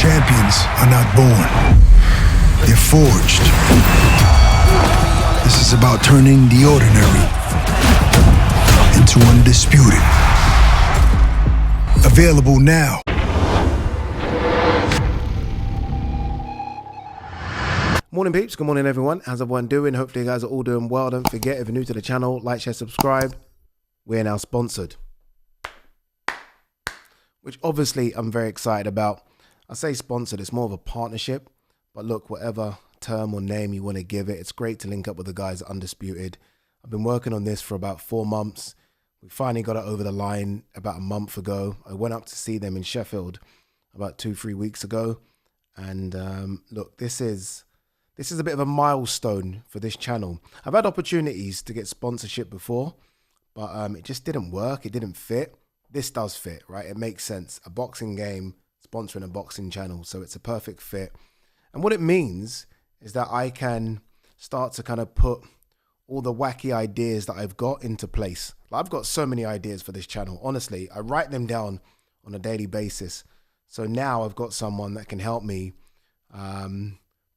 Champions are not born. They're forged. This is about turning the ordinary into undisputed. Available now. Morning peeps, good morning everyone. How's everyone doing? Hopefully you guys are all doing well. Don't forget, if you're new to the channel, like, share, subscribe. We're now sponsored, which obviously I'm very excited about. I say sponsored, it's more of a partnership, but look, whatever term or name you want to give it, it's great to link up with the guys at Undisputed. I've been working on this for about 4 months. We finally got it over the line about a month ago. I went up to see them in Sheffield about 2-3 weeks ago. And look, this is a bit of a milestone for this channel. I've had opportunities to get sponsorship before, but it just didn't work. It didn't fit. This does fit, right? It makes sense. A boxing game sponsoring a boxing channel. So it's a perfect fit. And what it means is that I can start to kind of put all the wacky ideas that I've got into place. I've got so many ideas for this channel. Honestly, I write them down on a daily basis. So now I've got someone that can help me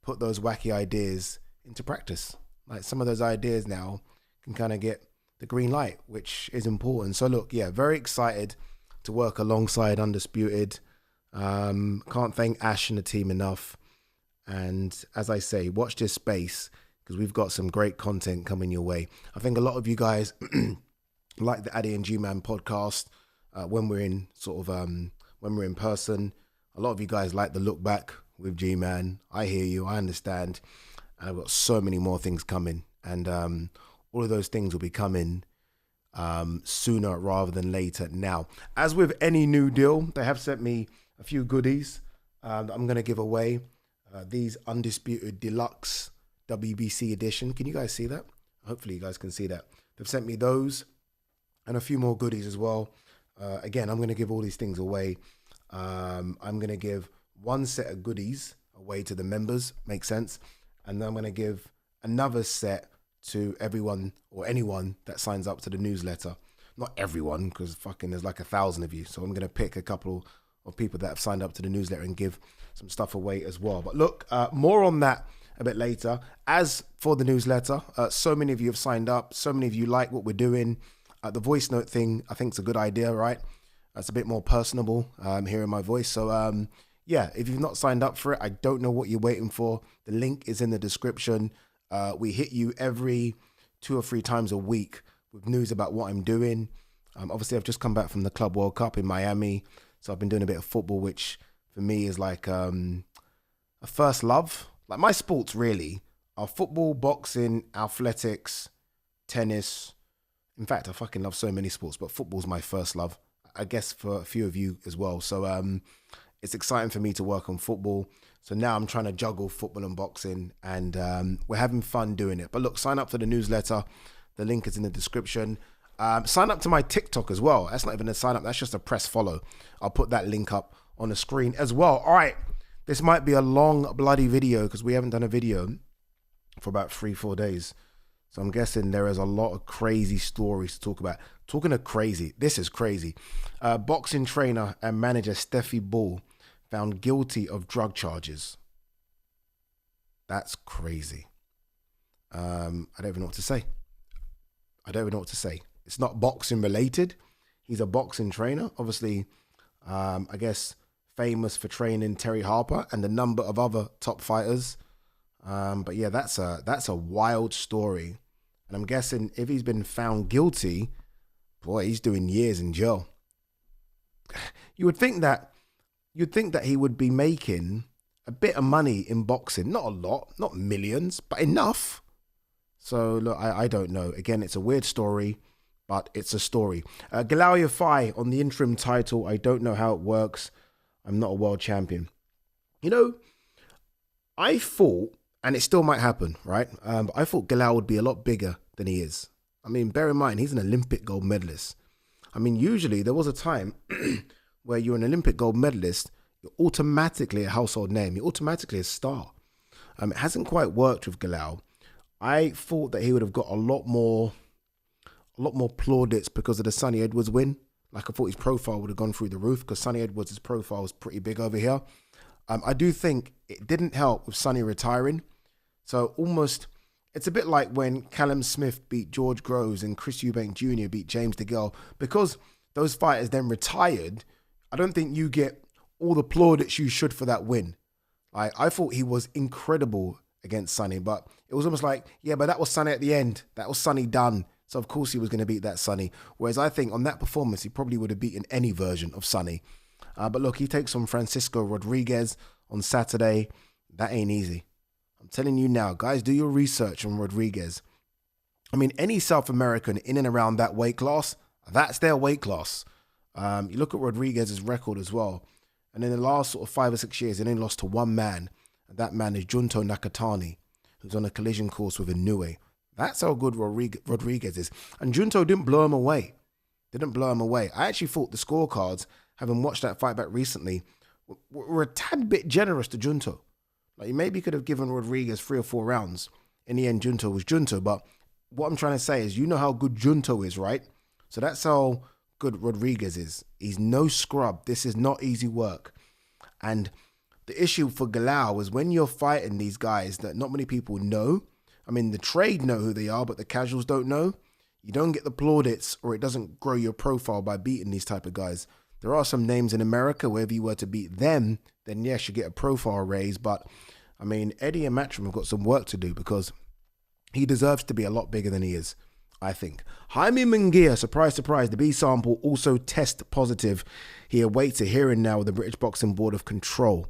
put those wacky ideas into practice. Like some of those ideas now can kind of get the green light, which is important. So look, yeah, very excited to work alongside Undisputed. Can't thank Ash and the team enough. And as I say, watch this space because we've got some great content coming your way. I think a lot of you guys like the Ade Gman podcast when we're in when we're in person. A lot of you guys like the look back with G-Man. I hear you, I understand. And I've got so many more things coming. And all of those things will be coming sooner rather than later now. As with any new deal, they have sent me a few goodies that I'm going to give away. These Undisputed Deluxe WBC edition. Can you guys see that? Hopefully you guys can see that. They've sent me those and a few more goodies as well. Again, I'm going to give all these things away. I'm going to give one set of goodies away to the members. Makes sense. And then I'm going to give another set to everyone or anyone that signs up to the newsletter. Not everyone, because fucking there's like 1,000 of you. So I'm going to pick a couple of people that have signed up to the newsletter and give some stuff away as well. But look, more on that a bit later. As for the newsletter, so many of you have signed up. So many of you like what we're doing. The voice note thing, I think, is a good idea, right? It's a bit more personable hearing my voice. So yeah, if you've not signed up for it, I don't know what you're waiting for. The link is in the description. We hit you every 2 or 3 times a week with news about what I'm doing. Obviously, I've just come back from the Club World Cup in Miami. So I've been doing a bit of football, which for me is like a first love. Like my sports really are football, boxing, athletics, tennis. In fact, I fucking love so many sports, but football's my first love. I guess for a few of you as well. So it's exciting for me to work on football. So now I'm trying to juggle football and boxing, and we're having fun doing it. But look, sign up for the newsletter. The link is in the description. Sign up to my TikTok as well. That's not even a sign up. That's just a press follow. I'll put that link up on the screen as well. All right. This might be a long bloody video because we haven't done a video for about 3-4 days. So I'm guessing there is a lot of crazy stories to talk about. Talking of crazy, this is crazy. Boxing trainer and manager Stephie Bull found guilty of drug charges. That's crazy. I don't even know what to say. It's not boxing related. He's a boxing trainer. Obviously, I guess famous for training Terry Harper and a number of other top fighters. But yeah, that's a wild story. And I'm guessing if he's been found guilty, boy, he's doing years in jail. You'd think that he would be making a bit of money in boxing. Not a lot, not millions, but enough. So look, I don't know. Again, it's a weird story, but it's a story. Galao Yafai on the interim title. I don't know how it works. I'm not a world champion. You know, I thought, and it still might happen, right? But I thought Galao would be a lot bigger than he is. I mean, bear in mind, he's an Olympic gold medalist. I mean, usually there was a time where you're an Olympic gold medalist, you're automatically a household name. You're automatically a star. It hasn't quite worked with Galao. I thought that he would have got a lot more plaudits because of the Sonny Edwards win. Like I thought his profile would have gone through the roof because Sonny Edwards' profile is pretty big over here. I do think it didn't help with Sonny retiring. So almost, it's a bit like when Callum Smith beat George Groves and Chris Eubank Jr. beat James DeGale. Because those fighters then retired, I don't think you get all the plaudits you should for that win. I thought he was incredible against Sonny, but it was almost like, yeah, but that was Sonny at the end. That was Sonny done. So of course he was going to beat that Sonny. Whereas I think on that performance, he probably would have beaten any version of Sonny. But look, he takes on Francisco Rodriguez on Saturday. That ain't easy. I'm telling you now, guys, do your research on Rodriguez. I mean, any South American in and around that weight class, that's their weight class. You look at Rodriguez's record as well. And in the last sort of 5 or 6 years, he only lost to one man. And that man is Junto Nakatani, who's on a collision course with Inoue. That's how good Rodriguez is. And Junto didn't blow him away. I actually thought the scorecards, having watched that fight back recently, were a tad bit generous to Junto. Like, you maybe could have given Rodriguez 3 or 4 rounds. In the end, Junto was Junto. But what I'm trying to say is, you know how good Junto is, right? So that's how good Rodriguez is. He's no scrub. This is not easy work. And the issue for Galao is when you're fighting these guys that not many people know. I mean, the trade know who they are, but the casuals don't know. You don't get the plaudits, or it doesn't grow your profile by beating these type of guys. There are some names in America where if you were to beat them, then yes, you get a profile raise. But I mean, Eddie and Matchroom have got some work to do because he deserves to be a lot bigger than he is, I think. Haime Mia, surprise, surprise, the B sample also test positive. He awaits a hearing now with the British Boxing Board of Control.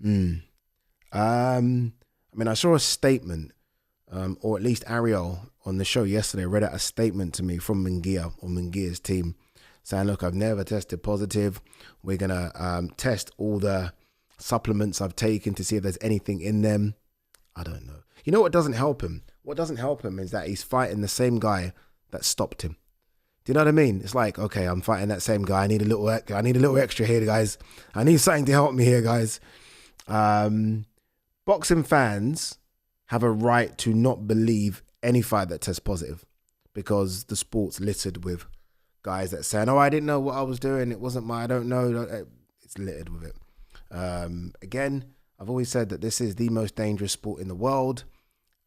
I mean, I saw a statement, or at least Ariel on the show yesterday read out a statement to me from Munguia or Munguia's team saying, look, I've never tested positive. We're going to test all the supplements I've taken to see if there's anything in them. I don't know. You know what doesn't help him? What doesn't help him is that he's fighting the same guy that stopped him. Do you know what I mean? It's like, okay, I'm fighting that same guy. I need a little extra here, guys. I need something to help me here, guys. Boxing fans have a right to not believe any fight that tests positive because the sport's littered with guys that saying, oh, I didn't know what I was doing. It wasn't I don't know. It's littered with it. Again, I've always said that this is the most dangerous sport in the world.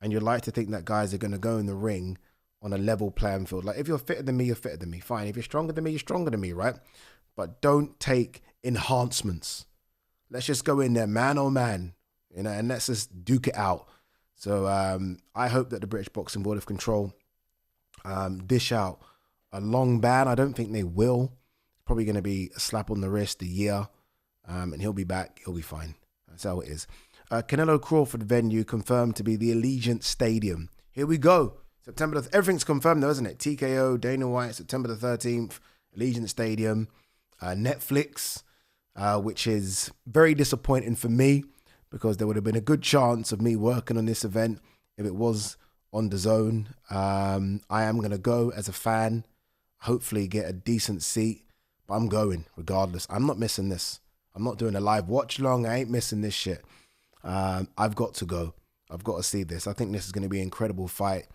And you'd like to think that guys are going to go in the ring on a level playing field. Like, if you're fitter than me, you're fitter than me. Fine. If you're stronger than me, you're stronger than me, right? But don't take enhancements. Let's just go in there, man on man, and let's just duke it out. So I hope that the British Boxing Board of Control dish out a long ban. I don't think they will. It's probably going to be a slap on the wrist, a year, and he'll be back. He'll be fine. That's how it is. Canelo Crawford venue confirmed to be the Allegiant Stadium. Here we go. September everything's confirmed though, isn't it? TKO, Dana White, September the 13th, Allegiant Stadium, Netflix, which is very disappointing for me because there would have been a good chance of me working on this event if it was on DAZN. I am going to go as a fan, hopefully get a decent seat, but I'm going regardless. I'm not missing this. I'm not doing a live watch long. I ain't missing this shit. I've got to go. I've got to see this. I think this is going to be an incredible fight.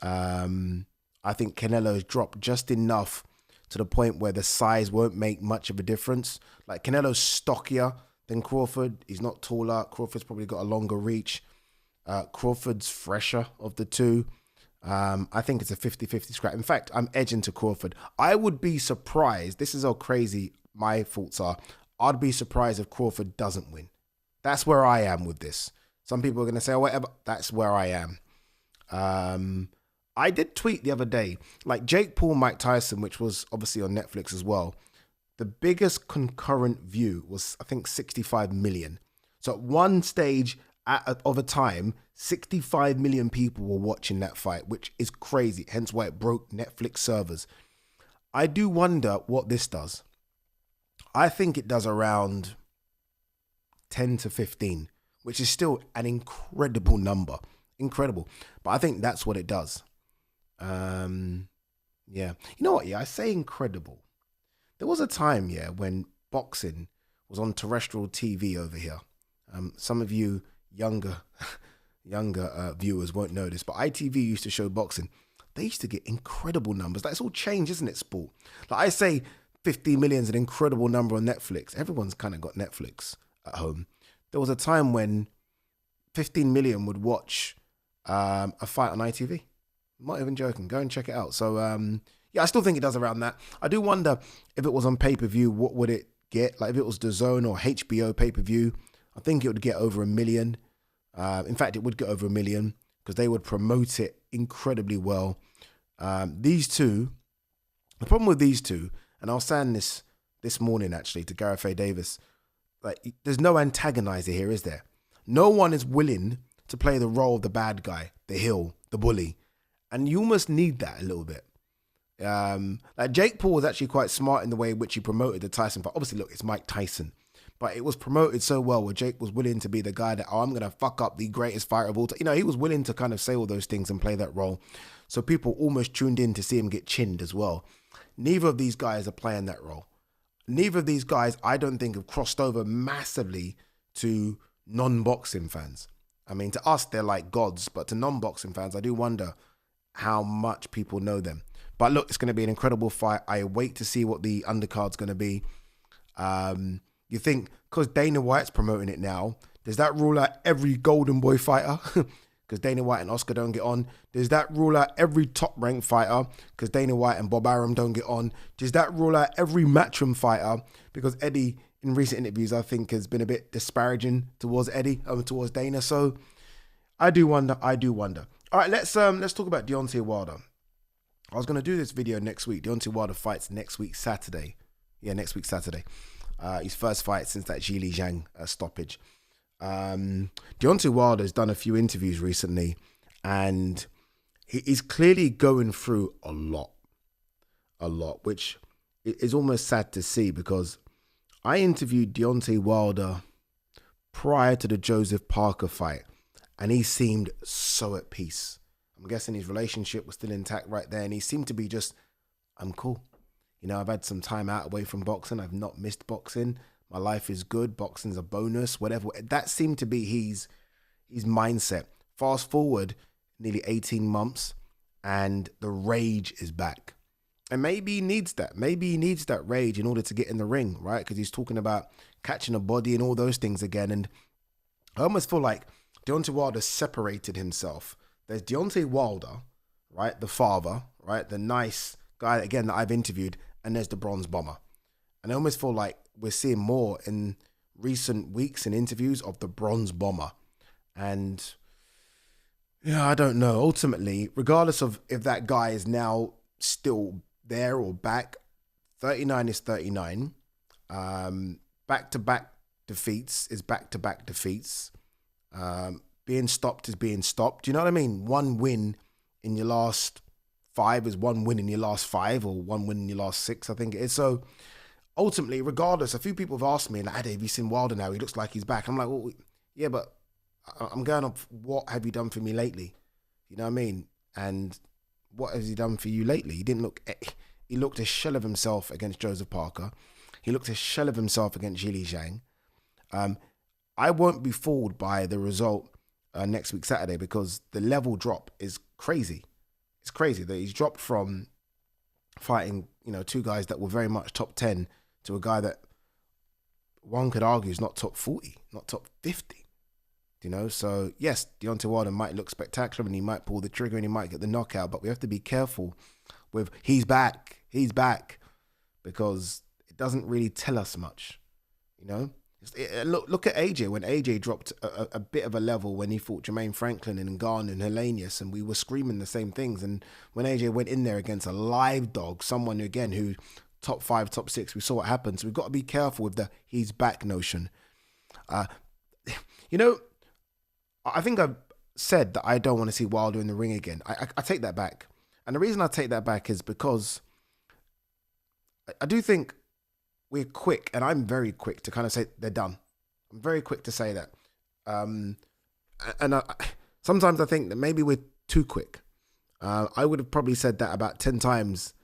I think Canelo's dropped just enough to the point where the size won't make much of a difference. Like, Canelo's stockier than Crawford. He's not taller. Crawford's probably got a longer reach. Crawford's fresher of the two. I think it's a 50-50 scrap. In fact, I'm edging to Crawford. I would be surprised. This is how crazy my thoughts are. I'd be surprised if Crawford doesn't win. That's where I am with this. Some people are going to say, oh, whatever. That's where I am. I did tweet the other day, like Jake Paul, Mike Tyson, which was obviously on Netflix as well. The biggest concurrent view was, I think, 65 million. So at one stage of a time, 65 million people were watching that fight, which is crazy. Hence why it broke Netflix servers. I do wonder what this does. I think it does around 10 to 15, which is still an incredible number. Incredible. But I think that's what it does. Yeah. You know what? Yeah, I say incredible. There was a time, yeah, when boxing was on terrestrial TV over here. Some of you younger viewers won't know this, but ITV used to show boxing. They used to get incredible numbers. Like, it's all changed, isn't it, sport? Like, I say 50 million is an incredible number on Netflix. Everyone's kind of got Netflix. at home. There was a time when 15 million would watch a fight on ITV. I'm not even joking. Go and check it out. So, yeah, I still think it does around that. I do wonder if it was on pay-per-view, what would it get? Like if it was DAZN or HBO pay-per-view, I think it would get over 1 million. In fact, it would get over 1 million because they would promote it incredibly well. These two, the problem with these two, and I was saying this morning actually to Gareth A. Davis, like there's no antagonizer here, is there? No one is willing to play the role of the bad guy, the heel, the bully. And you almost need that a little bit. Like Jake Paul was actually quite smart in the way in which he promoted the Tyson fight. Obviously, look, it's Mike Tyson. But it was promoted so well where Jake was willing to be the guy that, I'm going to fuck up the greatest fighter of all time. You know, he was willing to kind of say all those things and play that role. So people almost tuned in to see him get chinned as well. Neither of these guys are playing that role. Neither of these guys, I don't think, have crossed over massively to non-boxing fans. I mean, to us, they're like gods. But to non-boxing fans, I do wonder how much people know them. But look, it's going to be an incredible fight. I wait to see what the undercard's going to be. You think, because Dana White's promoting it now, does that rule out every Golden Boy fighter? Because Dana White and Oscar don't get on. Does that rule out every top-ranked fighter? Because Dana White and Bob Arum don't get on. Does that rule out every Matchroom fighter? Because Eddie, in recent interviews, I think has been a bit disparaging towards Eddie, towards Dana. So I do wonder. All right, let's talk about Deontay Wilder. I was going to do this video next week. Deontay Wilder fights next week, Saturday. Yeah, next week, Saturday. His first fight since that Zhili Zhang stoppage. Deontay Wilder has done a few interviews recently, and he's clearly going through a lot, which is almost sad to see because I interviewed Deontay Wilder prior to the Joseph Parker fight, and he seemed so at peace. I'm guessing his relationship was still intact right there, and he seemed to be just, I'm cool. You know, I've had some time out away from boxing. I've not missed boxing. My life is good. Boxing's a bonus, whatever. That seemed to be his mindset. Fast forward nearly 18 months and the rage is back. And maybe he needs that. Maybe he needs that rage in order to get in the ring, right? Because he's talking about catching a body and all those things again. And I almost feel like Deontay Wilder separated himself. There's Deontay Wilder, right? The father, right? The nice guy, again, that I've interviewed. And there's the Bronze Bomber. And I almost feel like we're seeing more in recent weeks and interviews of the Bronze Bomber. And yeah, I don't know. Ultimately, regardless of if that guy is now still there or back, 39 is 39. Back-to-back defeats is back-to-back defeats. Being stopped is being stopped. Do you know what I mean? One win in your last 5 is one win in your last 5 or one win in your last 6, I think it is. So ultimately, regardless, a few people have asked me, like, Ade, have you seen Wilder now? He looks like he's back. I'm like, well, yeah, but I'm going off, what have you done for me lately? You know what I mean? And what has he done for you lately? He looked a shell of himself against Joseph Parker. He looked a shell of himself against Zhili Zhang. I won't be fooled by the result next week, Saturday, because the level drop is crazy. It's crazy that he's dropped from fighting, two guys that were very much top 10 to a guy that one could argue is not top 40, not top 50. So yes, Deontay Wilder might look spectacular and he might pull the trigger and he might get the knockout, but we have to be careful with he's back, because it doesn't really tell us much, Look at AJ, when AJ dropped a bit of a level when he fought Jermaine Franklin and Ngannou and Helenius, and we were screaming the same things. And when AJ went in there against a live dog, someone again who top 5, top 6, we saw what happened. So we've got to be careful with the he's back notion. I think I've said that I don't want to see Wilder in the ring again. I take that back. And the reason I take that back is because I do think we're quick, and I'm very quick to kind of say they're done. I'm very quick to say that. Sometimes I think that maybe we're too quick. I would have probably said that about 10 times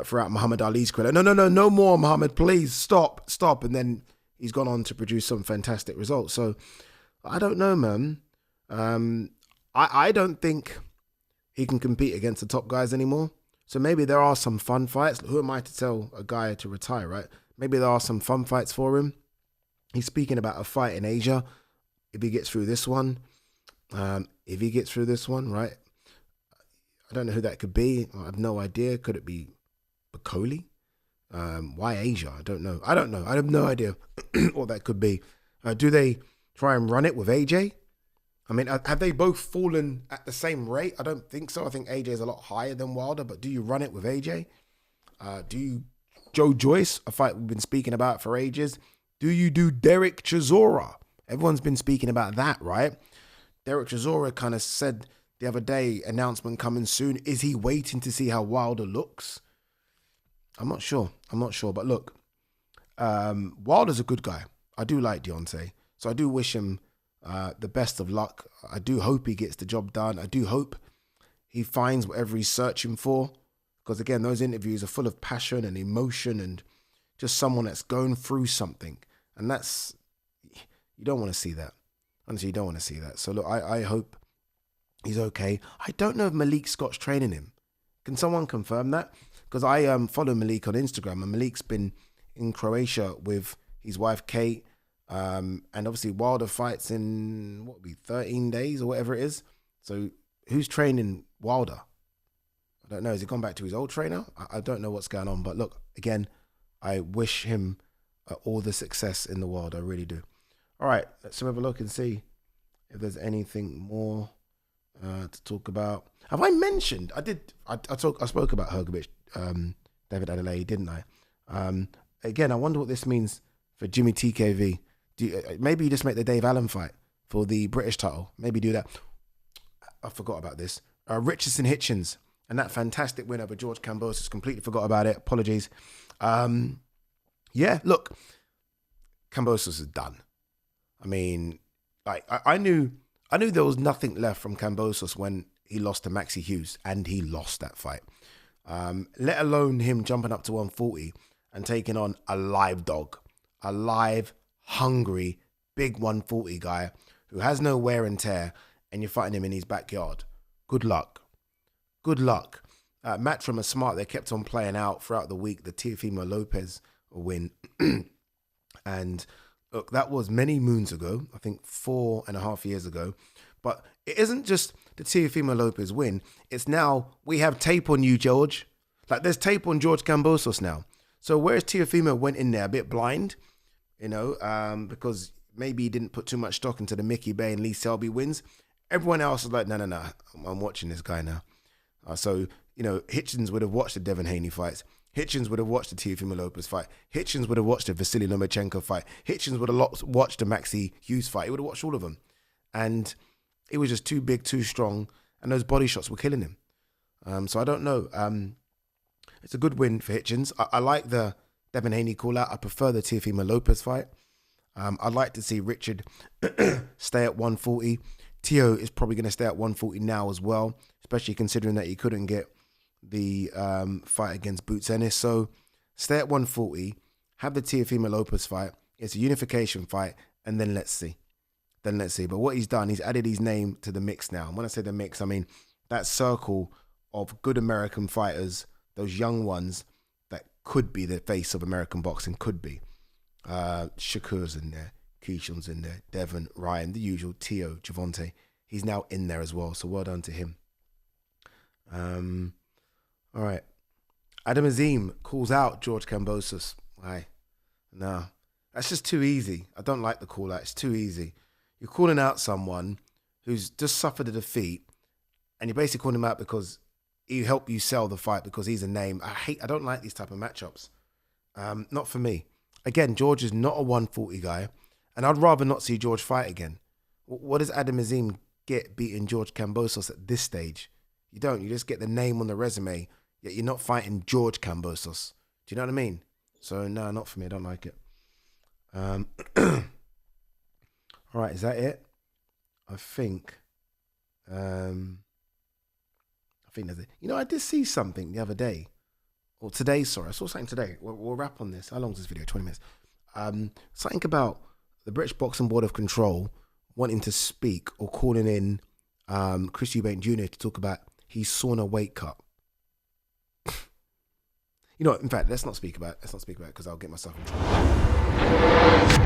throughout Muhammad Ali's career. No more, Muhammad, please, stop. And then he's gone on to produce some fantastic results. So I don't know, man. I don't think he can compete against the top guys anymore. So maybe there are some fun fights. Who am I to tell a guy to retire, right? Maybe there are some fun fights for him. He's speaking about a fight in Asia. If he gets through this one, right? I don't know who that could be. I have no idea. Could it be Bacoli? Why Asia? I don't know. I have no idea what that could be. Do they try and run it with AJ? I mean, have they both fallen at the same rate? I don't think so. I think AJ is a lot higher than Wilder, but do you run it with AJ? Joe Joyce, a fight we've been speaking about for ages. Do you do Derek Chisora? Everyone's been speaking about that, right? Derek Chisora kind of said the other day, announcement coming soon. Is he waiting to see how Wilder looks? I'm not sure. But look, Wilder's a good guy. I do like Deontay. So I do wish him the best of luck. I do hope he gets the job done. I do hope he finds whatever he's searching for. Because again, those interviews are full of passion and emotion and just someone that's going through something. And that's, you don't want to see that. Honestly, you don't want to see that. So look, I hope he's okay. I don't know if Malik Scott's training him. Can someone confirm that? Because I follow Malik on Instagram, and Malik's been in Croatia with his wife Kate. And obviously Wilder fights in, 13 days or whatever it is. So who's training Wilder? I don't know. Has he gone back to his old trainer? I don't know what's going on. But look, again, I wish him all the success in the world. I really do. All right, let's have a look and see if there's anything more to talk about. Have I mentioned? I spoke about Hrgovic, David Adelaide, didn't I? Again, I wonder what this means for Jimmy TKV. Maybe you just make the Dave Allen fight for the British title. Maybe do that. I forgot about this. Richardson Hitchens and that fantastic win over George Kambosos. Completely forgot about it. Apologies. Yeah, look, Kambosos is done. I mean, like I knew there was nothing left from Kambosos when he lost to Maxie Hughes, and he lost that fight. Let alone him jumping up to 140 and taking on a live dog, a live, hungry, big 140 guy who has no wear and tear, and you're fighting him in his backyard. Good luck. Good luck. Matchroom are smart. They kept on playing out throughout the week the Teofimo Lopez win. And look, that was many moons ago, I think 4.5 years ago. But it isn't just the Teofimo Lopez win. It's now we have tape on you, George. Like there's tape on George Kambosos now. So whereas Teofimo went in there a bit blind, because maybe he didn't put too much stock into the Mickey Bay and Lee Selby wins, everyone else was like, no, I'm watching this guy now. So Hitchens would have watched the Devin Haney fights. Hitchens would have watched the Teofimo Lopez fight. Hitchens would have watched the Vasily Lomachenko fight. Hitchens would have watched the Maxie Hughes fight. He would have watched all of them. And he was just too big, too strong, and those body shots were killing him. So I don't know. It's a good win for Hitchens. I like the Devin Haney call-out. I prefer the Teofimo Lopez fight. I'd like to see Richard stay at 140. Teo is probably going to stay at 140 now as well, especially considering that he couldn't get the fight against Boots Ennis. So stay at 140, have the Teofimo Lopez fight. It's a unification fight, and then let's see. But what he's done, he's added his name to the mix now. And when I say the mix, I mean that circle of good American fighters, those young ones that could be the face of American boxing, could be. Shakur's in there, Keishon's in there, Devon, Ryan, the usual, Teo, Javante. He's now in there as well, so well done to him. All right. Adam Azim calls out George Kambosos. Why? No, that's just too easy. I don't like the call out. It's too easy. You're calling out someone who's just suffered a defeat, and you're basically calling him out because he helped you sell the fight because he's a name. I don't like these type of matchups. Not for me. Again, George is not a 140 guy, and I'd rather not see George fight again. What does Adam Azim get beating George Kambosos at this stage? You don't. You just get the name on the resume, yet you're not fighting George Kambosos. Do you know what I mean? So, no, not for me. I don't like it. All right, is that it? I think that's it. I did see something the other day. Or today, sorry. I saw something today. We'll wrap on this. How long is this video? 20 minutes. Something about the British Boxing Board of Control wanting to speak or calling in Chris Eubank Jr. to talk about his sauna weight cut. In fact, let's not speak about it because I'll get myself in trouble.